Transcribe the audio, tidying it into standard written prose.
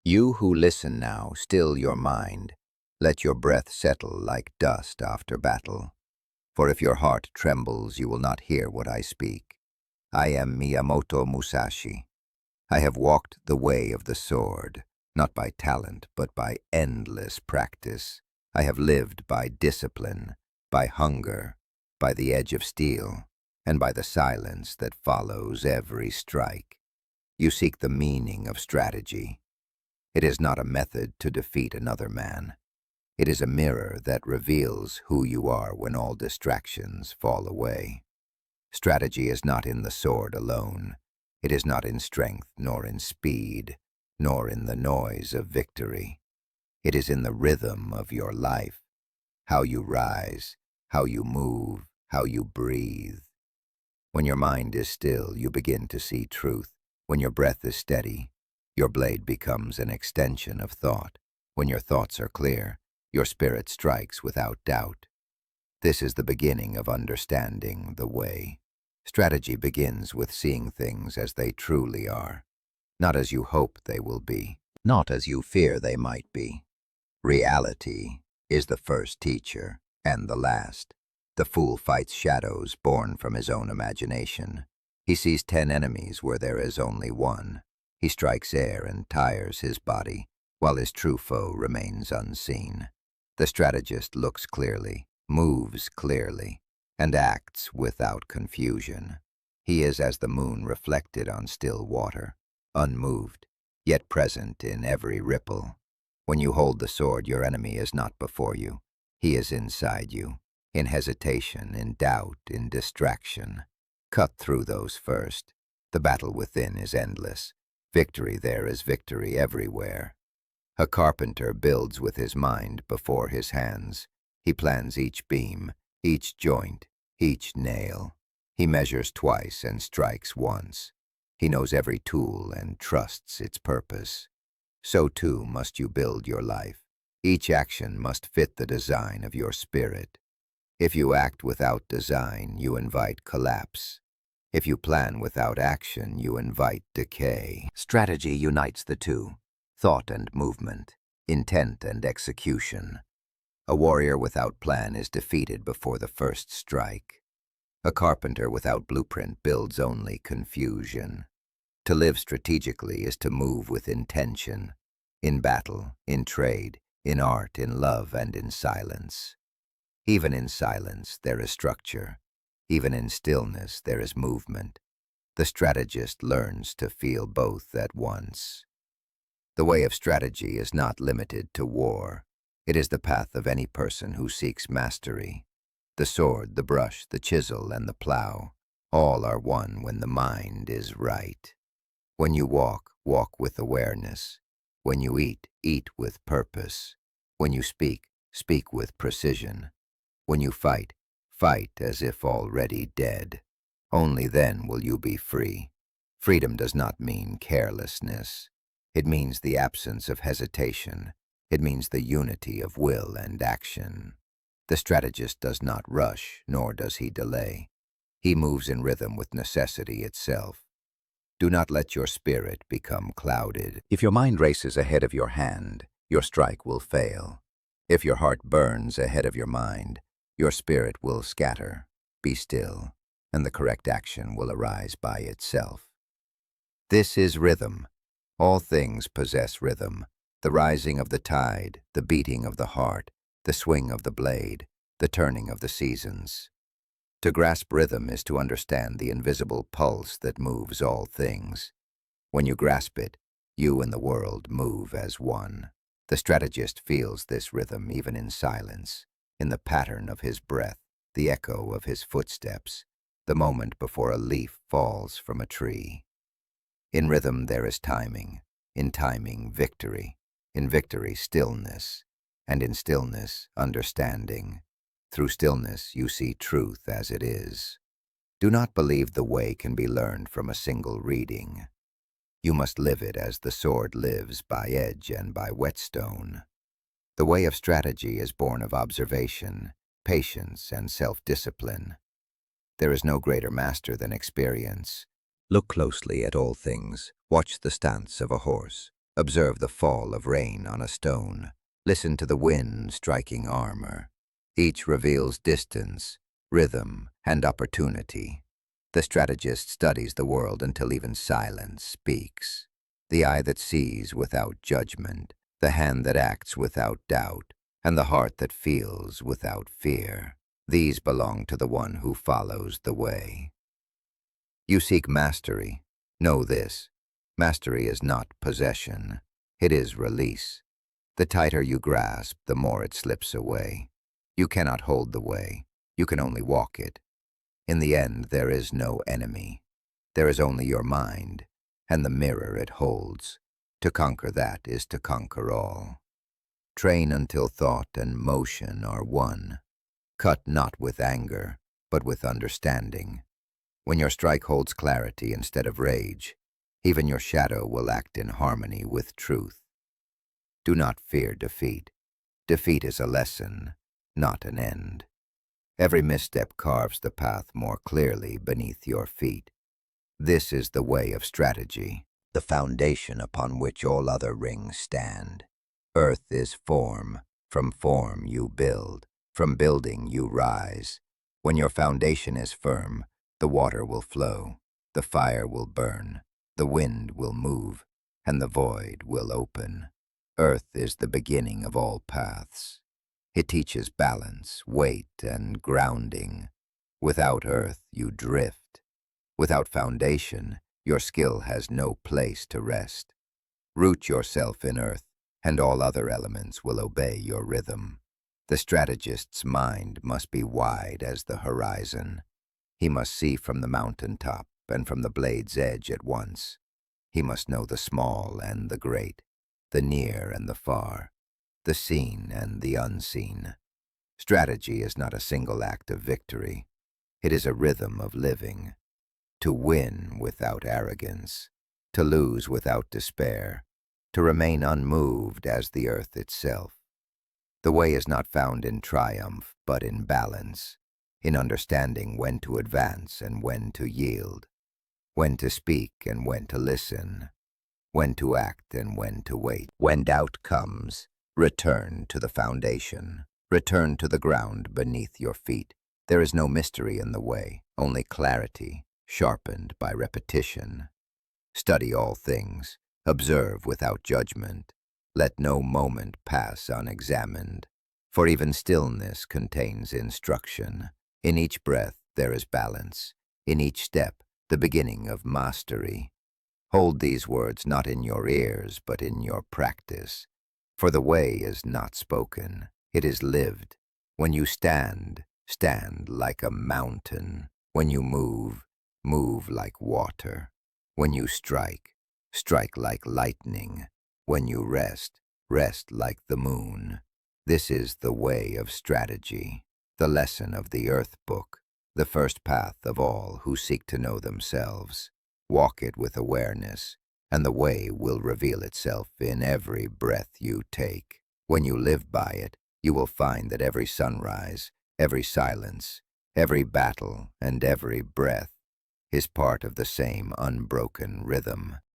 You who listen now, still your mind. Let your breath settle like dust after battle. For if your heart trembles, you will not hear what I speak. I am Miyamoto Musashi. I have walked the way of the sword, not by talent, but by endless practice. I have lived by discipline, by hunger, by the edge of steel, and by the silence that follows every strike. You seek the meaning of strategy. It is not a method to defeat another man. It is a mirror that reveals who you are when all distractions fall away. Strategy is not in the sword alone. It is not in strength, nor in speed, nor in the noise of victory. It is in the rhythm of your life, how you rise, how you move, how you breathe. When your mind is still, you begin to see truth. When your breath is steady, your blade becomes an extension of thought. When your thoughts are clear, your spirit strikes without doubt. This is the beginning of understanding the way. Strategy begins with seeing things as they truly are, not as you hope they will be, not as you fear they might be. Reality is the first teacher and the last. The fool fights shadows born from his own imagination. He sees 10 enemies where there is only one. He strikes air and tires his body, while his true foe remains unseen. The strategist looks clearly, moves clearly, and acts without confusion. He is as the moon reflected on still water, unmoved, yet present in every ripple. When you hold the sword, your enemy is not before you. He is inside you, in hesitation, in doubt, in distraction. Cut through those first. The battle within is endless. Victory there is victory everywhere. A carpenter builds with his mind before his hands. He plans each beam, each joint, each nail. He measures twice and strikes once. He knows every tool and trusts its purpose. So too must you build your life. Each action must fit the design of your spirit. If you act without design, you invite collapse. If you plan without action, you invite decay. Strategy unites the two, thought and movement, intent and execution. A warrior without plan is defeated before the first strike. A carpenter without blueprint builds only confusion. To live strategically is to move with intention, in battle, in trade, in art, in love, and in silence. Even in silence, there is structure. Even in stillness, there is movement. The strategist learns to feel both at once. The way of strategy is not limited to war. It is the path of any person who seeks mastery. The sword, the brush, the chisel, and the plow, all are one when the mind is right. When you walk, walk with awareness. When you eat, eat with purpose. When you speak, speak with precision. When you fight, fight as if already dead. Only then will you be free. Freedom does not mean carelessness. It means the absence of hesitation. It means the unity of will and action. The strategist does not rush, nor does he delay. He moves in rhythm with necessity itself. Do not let your spirit become clouded. If your mind races ahead of your hand, your strike will fail. If your heart burns ahead of your mind, your spirit will scatter. Be still, and the correct action will arise by itself. This is rhythm. All things possess rhythm. The rising of the tide, the beating of the heart, the swing of the blade, the turning of the seasons. To grasp rhythm is to understand the invisible pulse that moves all things. When you grasp it, you and the world move as one. The strategist feels this rhythm even in silence, in the pattern of his breath, the echo of his footsteps, the moment before a leaf falls from a tree. In rhythm there is timing, in timing victory, in victory stillness, and in stillness understanding. Through stillness you see truth as it is. Do not believe the way can be learned from a single reading. You must live it as the sword lives by edge and by whetstone. The way of strategy is born of observation, patience, and self-discipline. There is no greater master than experience. Look closely at all things. Watch the stance of a horse. Observe the fall of rain on a stone. Listen to the wind striking armor. Each reveals distance, rhythm, and opportunity. The strategist studies the world until even silence speaks. The eye that sees without judgment, the hand that acts without doubt, and the heart that feels without fear. These belong to the one who follows the way. You seek mastery. Know this. Mastery is not possession. It is release. The tighter you grasp, the more it slips away. You cannot hold the way. You can only walk it. In the end, there is no enemy. There is only your mind, and the mirror it holds. To conquer that is to conquer all. Train until thought and motion are one. Cut not with anger, but with understanding. When your strike holds clarity instead of rage, even your shadow will act in harmony with truth. Do not fear defeat. Defeat is a lesson, not an end. Every misstep carves the path more clearly beneath your feet. This is the way of strategy, the foundation upon which all other rings stand. Earth is form. From form you build. From building you rise. When your foundation is firm, the water will flow, the fire will burn, the wind will move, and the void will open. Earth is the beginning of all paths. It teaches balance, weight, and grounding. Without earth, you drift. Without foundation, your skill has no place to rest. Root yourself in earth, and all other elements will obey your rhythm. The strategist's mind must be wide as the horizon. He must see from the mountaintop and from the blade's edge at once. He must know the small and the great, the near and the far, the seen and the unseen. Strategy is not a single act of victory. It is a rhythm of living. To win without arrogance, to lose without despair, to remain unmoved as the earth itself. The way is not found in triumph, but in balance, in understanding when to advance and when to yield, when to speak and when to listen, when to act and when to wait. When doubt comes, return to the foundation, return to the ground beneath your feet. There is no mystery in the way, only clarity, sharpened by repetition. Study all things, observe without judgment. Let no moment pass unexamined, for even stillness contains instruction. In each breath there is balance, in each step the beginning of mastery. Hold these words not in your ears, but in your practice. For the way is not spoken, it is lived. When you stand, stand like a mountain. When you move, move like water. When you strike, strike like lightning. When you rest, rest like the moon. This is the way of strategy, the lesson of the Earth Book, the first path of all who seek to know themselves. Walk it with awareness, and the way will reveal itself in every breath you take. When you live by it, you will find that every sunrise, every silence, every battle, and every breath is part of the same unbroken rhythm.